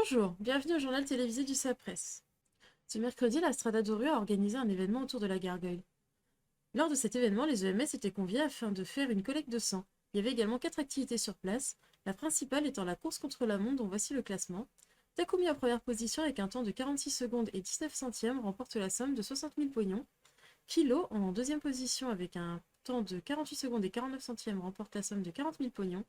Bonjour, bienvenue au journal télévisé du CAPRES. Ce mercredi, la Strada d'Orio a organisé un événement autour de la gargoyle. Lors de cet événement, les EMS étaient conviés afin de faire une collecte de sang. Il y avait également 4 activités sur place, la principale étant la course contre la montre dont voici le classement. Takumi en première position avec un temps de 46 secondes et 19 centièmes remporte la somme de 60 000 pognons. Kilo en deuxième position avec un temps de 48 secondes et 49 centièmes remporte la somme de 40 000 pognons.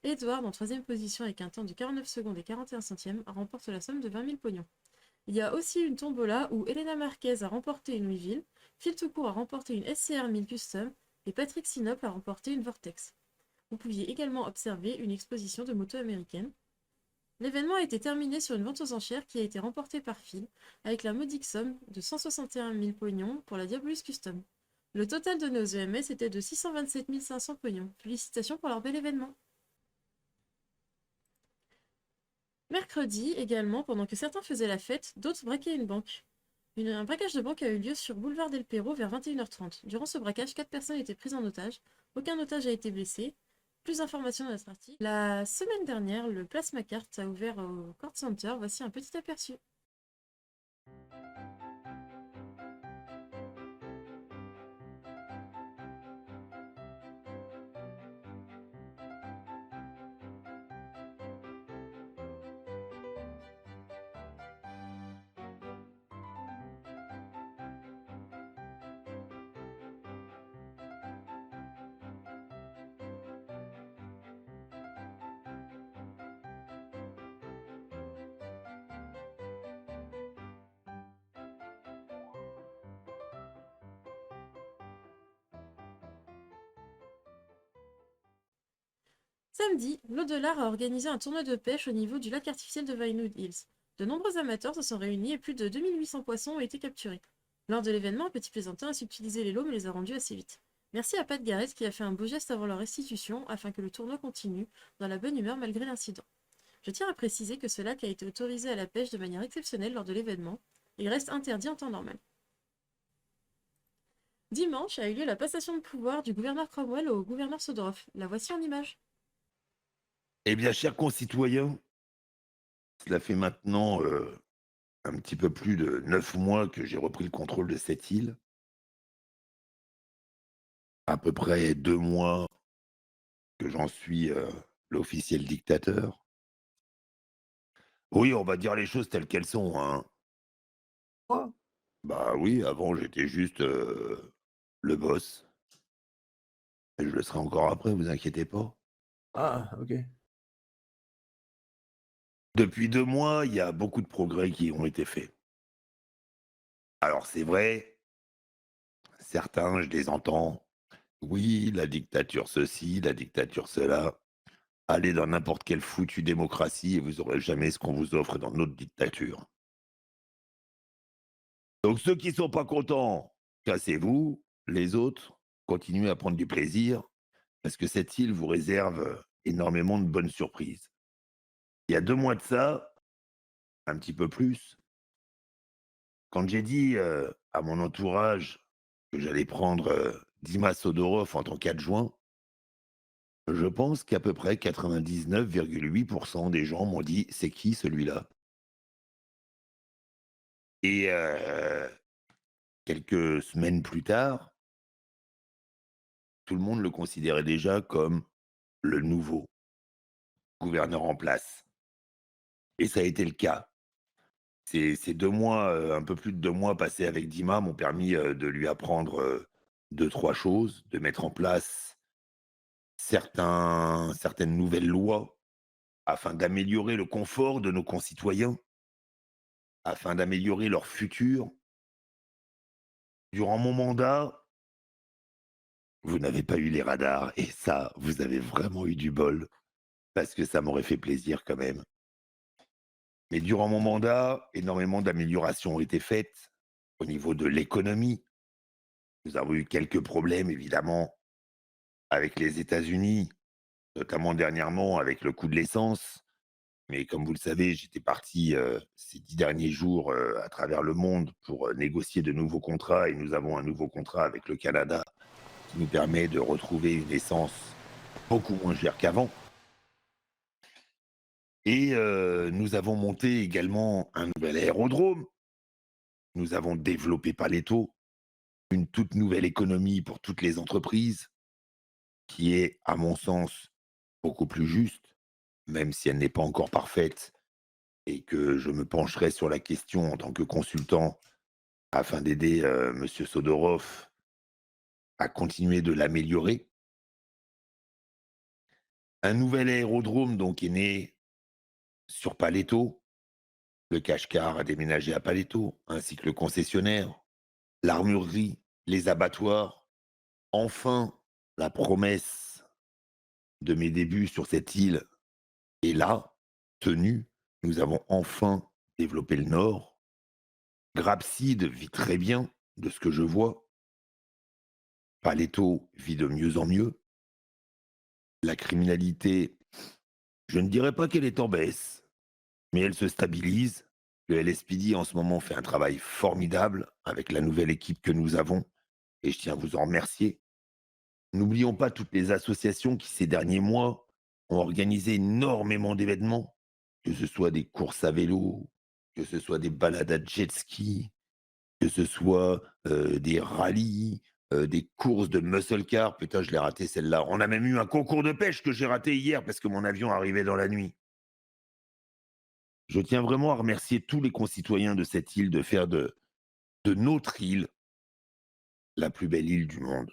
Edward en troisième position avec un temps de 49 secondes et 41 centièmes remporte la somme de 20 000 pognons. Il y a aussi une tombola où Elena Marquez a remporté une Louisville, Phil Toucourt a remporté une SCR 1000 Custom et Patrick Sinop a remporté une Vortex. Vous pouviez également observer une exposition de motos américaines. L'événement a été terminé sur une vente aux enchères qui a été remportée par Phil, avec la modique somme de 161 000 pognons pour la Diabolus Custom. Le total donné aux EMS était de 627 500 pognons. Félicitations pour leur bel événement. Mercredi également, pendant que certains faisaient la fête, d'autres braquaient une banque. Un braquage de banque a eu lieu sur boulevard Del Perro vers 21h30. Durant ce braquage, 4 personnes étaient prises en otage. Aucun otage a été blessé. Plus d'informations dans notre article. La semaine dernière, le Plasma Cart a ouvert au Court Center. Voici un petit aperçu. Samedi, l'Au-delà a organisé un tournoi de pêche au niveau du lac artificiel de Vinewood Hills. De nombreux amateurs se sont réunis et plus de 2800 poissons ont été capturés. Lors de l'événement, un petit plaisantin a subtilisé les lots mais les a rendus assez vite. Merci à Pat Garrett qui a fait un beau geste avant leur restitution afin que le tournoi continue dans la bonne humeur malgré l'incident. Je tiens à préciser que ce lac a été autorisé à la pêche de manière exceptionnelle lors de l'événement. Il reste interdit en temps normal. Dimanche a eu lieu la passation de pouvoir du gouverneur Cromwell au gouverneur Sodorov. La voici en image. Eh bien, chers concitoyens, cela fait maintenant un petit peu plus de 9 mois que j'ai repris le contrôle de cette île. À peu près 2 mois que j'en suis l'officiel dictateur. Oui, on va dire les choses telles qu'elles sont, hein. Quoi? Bah oui, avant j'étais juste le boss. Et je le serai encore après, vous inquiétez pas. Ah, OK. Depuis 2 mois, il y a beaucoup de progrès qui ont été faits. Alors c'est vrai, certains, je les entends. Oui, la dictature ceci, la dictature cela. Allez dans n'importe quelle foutue démocratie et vous aurez jamais ce qu'on vous offre dans notre dictature. Donc ceux qui sont pas contents, cassez-vous. Les autres, continuez à prendre du plaisir parce que cette île vous réserve énormément de bonnes surprises. Il y a 2 mois de ça, un petit peu plus, quand j'ai dit, à mon entourage que j'allais prendre, Dima Sodorov en tant qu'adjoint, je pense qu'à peu près 99,8 des gens m'ont dit: «C'est qui celui-là?» Et quelques semaines plus tard, tout le monde le considérait déjà comme le nouveau gouverneur en place et ça a été le cas. Ces 2 mois, un peu plus de 2 mois passés avec Dima m'ont permis, de lui apprendre, 2-3 choses, de mettre en place certaines nouvelles lois afin d'améliorer le confort de nos concitoyens, afin d'améliorer leur futur. Durant mon mandat, vous n'avez pas eu les radars et ça, vous avez vraiment eu du bol. Parce que ça m'aurait fait plaisir quand même. Mais durant mon mandat, énormément d'améliorations ont été faites au niveau de l'économie. Nous avons eu quelques problèmes évidemment avec les États-Unis, notamment dernièrement avec le coût de l'essence. Mais comme vous le savez, j'étais parti, ces 10 derniers jours, à travers le monde pour, négocier de nouveaux contrats et nous avons un nouveau contrat avec le Canada qui nous permet de retrouver une essence beaucoup moins chère qu'avant. Et nous avons monté également un nouvel aérodrome. Nous avons développé Paletto, une toute nouvelle économie pour toutes les entreprises, qui est, à mon sens, beaucoup plus juste, même si elle n'est pas encore parfaite et que je me pencherai sur la question en tant que consultant afin d'aider, monsieur Sodorov à continuer de l'améliorer. Un nouvel aérodrome donc est né sur Paletto. Le cache-car a déménagé à Paletto, ainsi que le concessionnaire, l'armurerie, les abattoirs. Enfin, la promesse de mes débuts sur cette île est là, tenue. Nous avons enfin développé le nord. Grapside vit très bien, de ce que je vois. Paletto vit de mieux en mieux. La criminalité, je ne dirais pas qu'elle est en baisse, mais elle se stabilise. Le LSPD en ce moment fait un travail formidable avec la nouvelle équipe que nous avons et je tiens à vous en remercier. N'oublions pas toutes les associations qui, ces derniers mois, ont organisé énormément d'événements, que ce soit des courses à vélo, que ce soit des balades à jet ski, que ce soit des rallyes, des courses de muscle car. Putain, je l'ai raté celle-là. On a même eu un concours de pêche que j'ai raté hier parce que mon avion arrivait dans la nuit. Je tiens vraiment à remercier tous les concitoyens de cette île de faire de notre île la plus belle île du monde.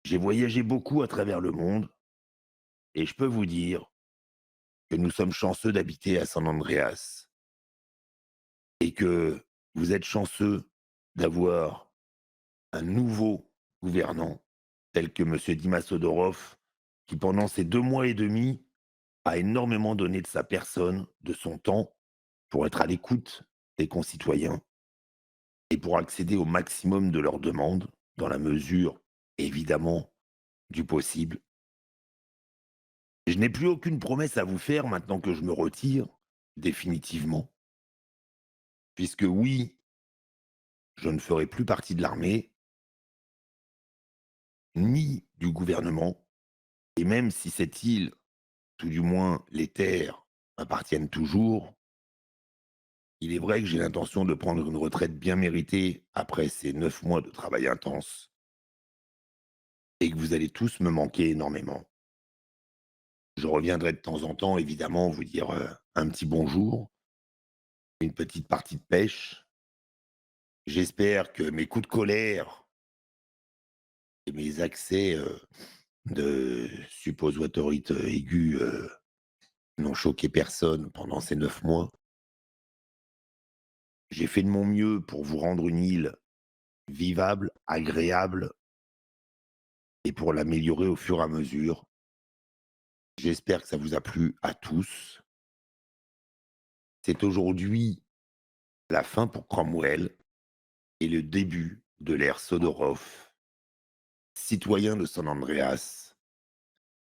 J'ai voyagé beaucoup à travers le monde et je peux vous dire que nous sommes chanceux d'habiter à San Andreas et que vous êtes chanceux d'avoir un nouveau gouvernant tel que M. Dimas Odorov, qui pendant ces 2 mois et demi a énormément donné de sa personne, de son temps, pour être à l'écoute des concitoyens et pour accéder au maximum de leurs demandes, dans la mesure, évidemment, du possible. Je n'ai plus aucune promesse à vous faire maintenant que je me retire, définitivement, puisque oui, je ne ferai plus partie de l'armée, ni du gouvernement, et même si cette île, tout du moins les terres, m'appartiennent toujours, il est vrai que j'ai l'intention de prendre une retraite bien méritée après ces 9 mois de travail intense, et que vous allez tous me manquer énormément. Je reviendrai de temps en temps, évidemment, vous dire un petit bonjour, une petite partie de pêche. J'espère que mes coups de colère et mes accès de suppositorite aiguë n'ont choqué personne pendant ces 9 mois. J'ai fait de mon mieux pour vous rendre une île vivable, agréable et pour l'améliorer au fur et à mesure. J'espère que ça vous a plu à tous. C'est aujourd'hui la fin pour Cromwell et le début de l'ère Sodorov, citoyen de San Andreas.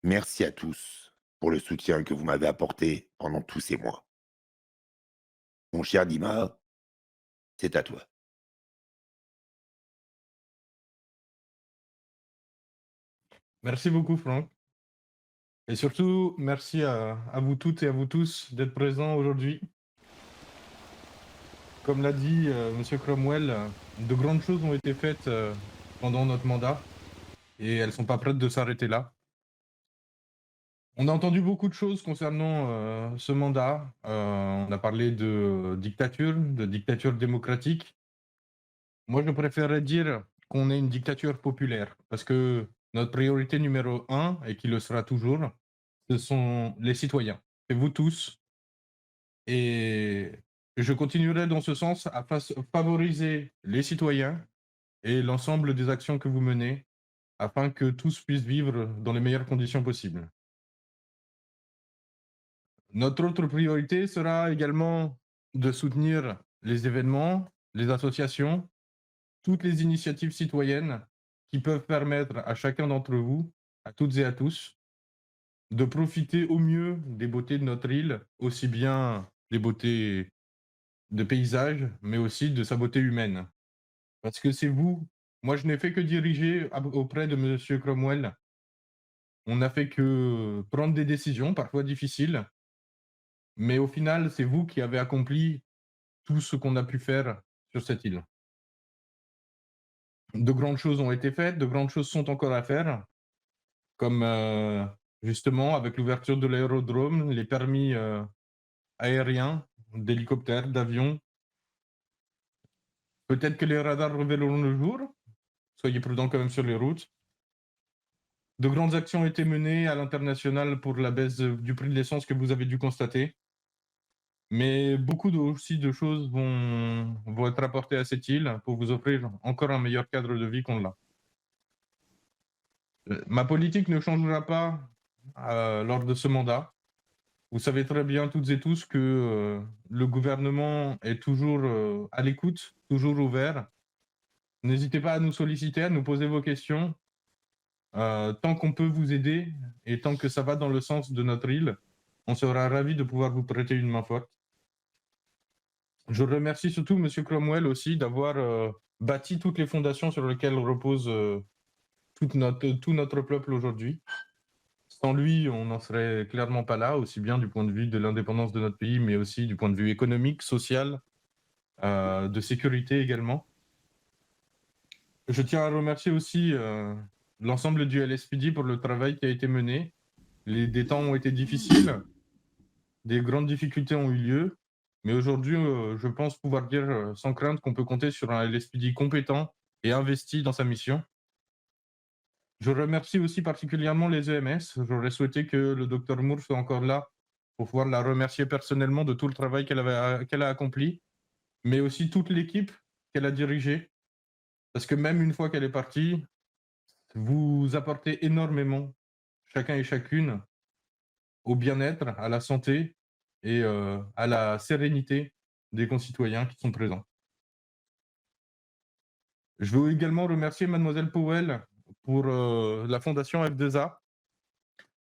Merci à tous pour le soutien que vous m'avez apporté pendant tous ces mois. Mon cher Dima, c'est à toi. Merci beaucoup, Franck. Et surtout, merci à vous toutes et à vous tous d'être présents aujourd'hui. Comme l'a dit Monsieur Cromwell, de grandes choses ont été faites pendant notre mandat et elles ne sont pas prêtes de s'arrêter là. On a entendu beaucoup de choses concernant ce mandat. On a parlé de dictature démocratique. Moi, je préférerais dire qu'on est une dictature populaire parce que notre priorité numéro 1, et qui le sera toujours, ce sont les citoyens. C'est vous tous. Et je continuerai dans ce sens à favoriser les citoyens et l'ensemble des actions que vous menez afin que tous puissent vivre dans les meilleures conditions possibles. Notre autre priorité sera également de soutenir les événements, les associations, toutes les initiatives citoyennes qui peuvent permettre à chacun d'entre vous, à toutes et à tous, de profiter au mieux des beautés de notre île, aussi bien des beautés de paysage, mais aussi de sa beauté humaine. Parce que c'est vous, moi je n'ai fait que diriger auprès de Monsieur Cromwell. On n'a fait que prendre des décisions, parfois difficiles, Mais au final, c'est vous qui avez accompli tout ce qu'on a pu faire sur cette île. De grandes choses ont été faites, de grandes choses sont encore à faire, comme justement avec l'ouverture de l'aérodrome, les permis aériens, d'hélicoptères, d'avions. Peut-être que les radars reverront le jour. Soyez prudents quand même sur les routes. De grandes actions ont été menées à l'international pour la baisse du prix de l'essence que vous avez dû constater. Mais beaucoup aussi de choses vont être apportées à cette île pour vous offrir encore un meilleur cadre de vie qu'on l'a. Ma politique ne changera pas lors de ce mandat. Vous savez très bien toutes et tous que le gouvernement est toujours à l'écoute, toujours ouvert. N'hésitez pas à nous solliciter, à nous poser vos questions. Tant qu'on peut vous aider et tant que ça va dans le sens de notre île, on sera ravis de pouvoir vous prêter une main forte. Je remercie surtout M. Cromwell aussi d'avoir bâti toutes les fondations sur lesquelles repose tout notre peuple aujourd'hui. Sans lui, on n'en serait clairement pas là, aussi bien du point de vue de l'indépendance de notre pays, mais aussi du point de vue économique, social, de sécurité également. Je tiens à remercier aussi l'ensemble du LSPD pour le travail qui a été mené. Des temps ont été difficiles, des grandes difficultés ont eu lieu, mais aujourd'hui, je pense pouvoir dire sans crainte qu'on peut compter sur un LSPD compétent et investi dans sa mission. Je remercie aussi particulièrement les EMS. J'aurais souhaité que le Dr Moore soit encore là pour pouvoir la remercier personnellement de tout le travail qu'elle a accompli, mais aussi toute l'équipe qu'elle a dirigée. Parce que même une fois qu'elle est partie, vous apportez énormément, chacun et chacune, au bien-être, à la santé et à la sérénité des concitoyens qui sont présents. Je veux également remercier Mademoiselle Powell pour la fondation F2A,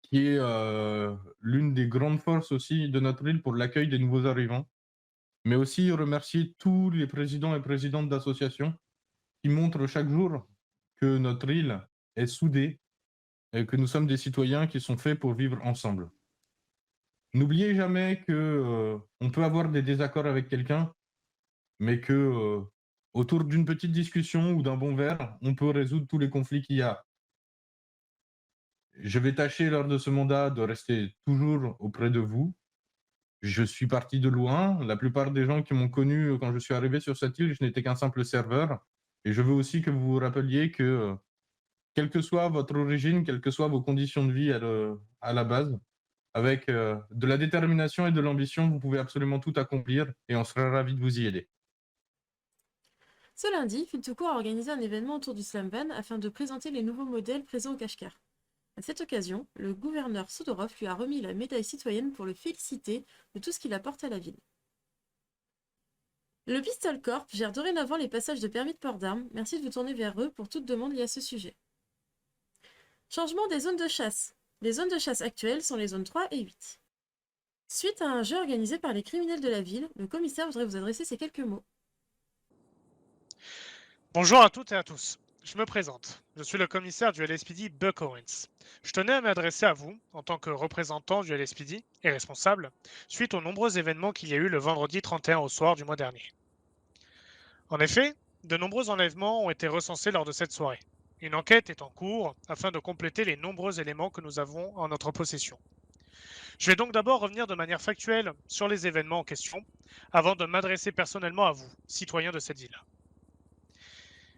qui est l'une des grandes forces aussi de notre île pour l'accueil des nouveaux arrivants, mais aussi remercier tous les présidents et présidentes d'associations qui montrent chaque jour que notre île est soudée et que nous sommes des citoyens qui sont faits pour vivre ensemble. N'oubliez jamais que on peut avoir des désaccords avec quelqu'un, mais que autour d'une petite discussion ou d'un bon verre, on peut résoudre tous les conflits qu'il y a. Je vais tâcher lors de ce mandat de rester toujours auprès de vous. Je suis parti de loin. La plupart des gens qui m'ont connu quand je suis arrivé sur cette île, je n'étais qu'un simple serveur. Et je veux aussi que vous vous rappeliez que, quelle que soit votre origine, quelles que soient vos conditions de vie à la base, avec de la détermination et de l'ambition, vous pouvez absolument tout accomplir et on sera ravis de vous y aider. Ce lundi, Filtucourt a organisé un événement autour du Slamvan afin de présenter les nouveaux modèles présents au Kashgar. À cette occasion, le gouverneur Soudorov lui a remis la médaille citoyenne pour le féliciter de tout ce qu'il apporte à la ville. Le Pistol Corp gère dorénavant les passages de permis de port d'armes. Merci de vous tourner vers eux pour toute demande liée à ce sujet. Changement des zones de chasse. Les zones de chasse actuelles sont les zones 3 et 8. Suite à un jeu organisé par les criminels de la ville, le commissaire voudrait vous adresser ces quelques mots. Bonjour à toutes et à tous. Je me présente. Je suis le commissaire du LSPD Buck Owens. Je tenais à m'adresser à vous, en tant que représentant du LSPD et responsable, suite aux nombreux événements qu'il y a eu le vendredi 31 au soir du mois dernier. En effet, de nombreux enlèvements ont été recensés lors de cette soirée. Une enquête est en cours afin de compléter les nombreux éléments que nous avons en notre possession. Je vais donc d'abord revenir de manière factuelle sur les événements en question, avant de m'adresser personnellement à vous, citoyens de cette ville.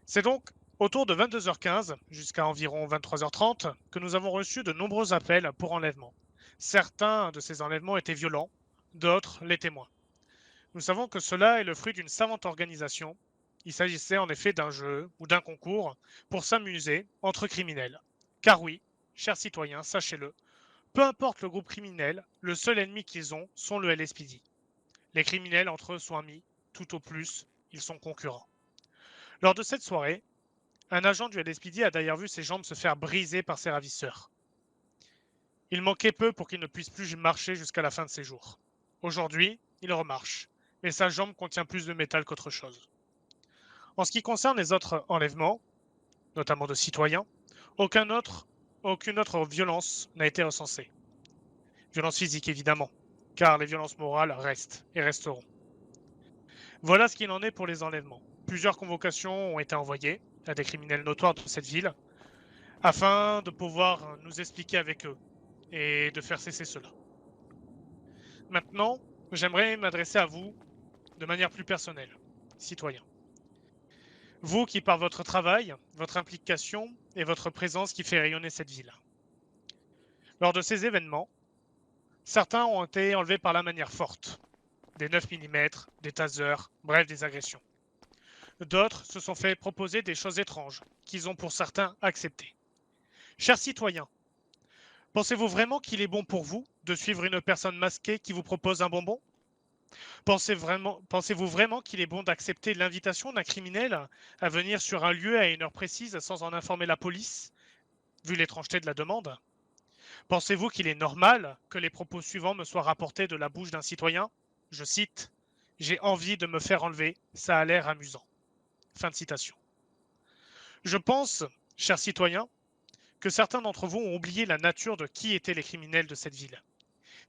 C'est donc autour de 22h15 jusqu'à environ 23h30 que nous avons reçu de nombreux appels pour enlèvement. Certains de ces enlèvements étaient violents, d'autres l'étaient moins. Nous savons que cela est le fruit d'une savante organisation. Il s'agissait en effet d'un jeu ou d'un concours pour s'amuser entre criminels. Car oui, chers citoyens, sachez-le, peu importe le groupe criminel, le seul ennemi qu'ils ont sont le LSPD. Les criminels entre eux sont amis, tout au plus, ils sont concurrents. Lors de cette soirée, un agent du LSPD a d'ailleurs vu ses jambes se faire briser par ses ravisseurs. Il manquait peu pour qu'il ne puisse plus marcher jusqu'à la fin de ses jours. Aujourd'hui, il remarche, mais sa jambe contient plus de métal qu'autre chose. En ce qui concerne les autres enlèvements, notamment de citoyens, aucune autre violence n'a été recensée. Violence physique évidemment. car les violences morales restent et resteront. Voilà ce qu'il en est pour les enlèvements. Plusieurs convocations ont été envoyées à des criminels notoires de cette ville, afin de pouvoir nous expliquer avec eux et de faire cesser cela. Maintenant, j'aimerais m'adresser à vous de manière plus personnelle, citoyens. Vous qui, par votre travail, votre implication et votre présence qui fait rayonner cette ville. Lors de ces événements, certains ont été enlevés par la manière forte, des 9 mm, des tasers, bref des agressions. D'autres se sont fait proposer des choses étranges, qu'ils ont pour certains acceptées. Chers citoyens, pensez-vous vraiment qu'il est bon pour vous de suivre une personne masquée qui vous propose un bonbon ? Pensez-vous vraiment qu'il est bon d'accepter l'invitation d'un criminel à venir sur un lieu à une heure précise sans en informer la police, vu l'étrangeté de la demande ? Pensez-vous qu'il est normal que les propos suivants me soient rapportés de la bouche d'un citoyen ? Je cite, « J'ai envie de me faire enlever, ça a l'air amusant. » Fin de citation. Je pense, chers citoyens, que certains d'entre vous ont oublié la nature de qui étaient les criminels de cette ville.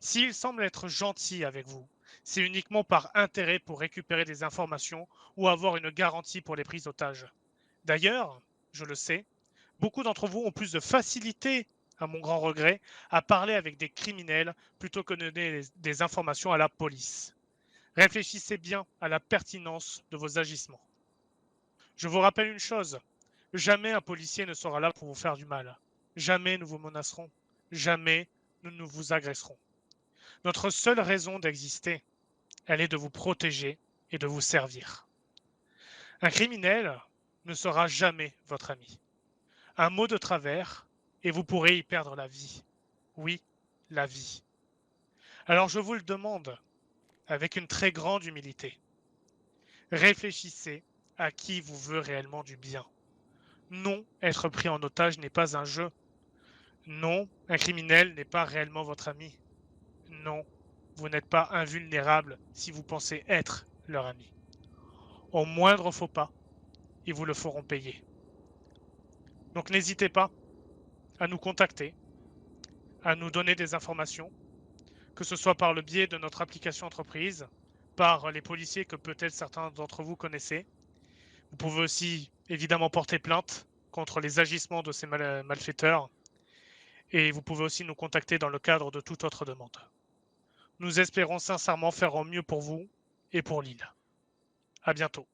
S'ils semblent être gentils avec vous, c'est uniquement par intérêt pour récupérer des informations ou avoir une garantie pour les prises d'otages. D'ailleurs, je le sais, beaucoup d'entre vous ont plus de facilité, à mon grand regret, à parler avec des criminels plutôt que de donner des informations à la police. Réfléchissez bien à la pertinence de vos agissements. Je vous rappelle une chose, jamais un policier ne sera là pour vous faire du mal. Jamais nous vous menacerons. Jamais nous ne vous agresserons. Notre seule raison d'exister, elle est de vous protéger et de vous servir. Un criminel ne sera jamais votre ami. Un mot de travers et vous pourrez y perdre la vie. Oui, la vie. Alors je vous le demande, avec une très grande humilité, réfléchissez à qui vous veut réellement du bien. Non, être pris en otage n'est pas un jeu. Non, un criminel n'est pas réellement votre ami. Non, vous n'êtes pas invulnérable si vous pensez être leur ami. Au moindre faux pas, ils vous le feront payer. Donc n'hésitez pas à nous contacter, à nous donner des informations, que ce soit par le biais de notre application entreprise, par les policiers que peut-être certains d'entre vous connaissez. Vous pouvez aussi évidemment porter plainte contre les agissements de ces malfaiteurs et vous pouvez aussi nous contacter dans le cadre de toute autre demande. Nous espérons sincèrement faire au mieux pour vous et pour l'île. À bientôt.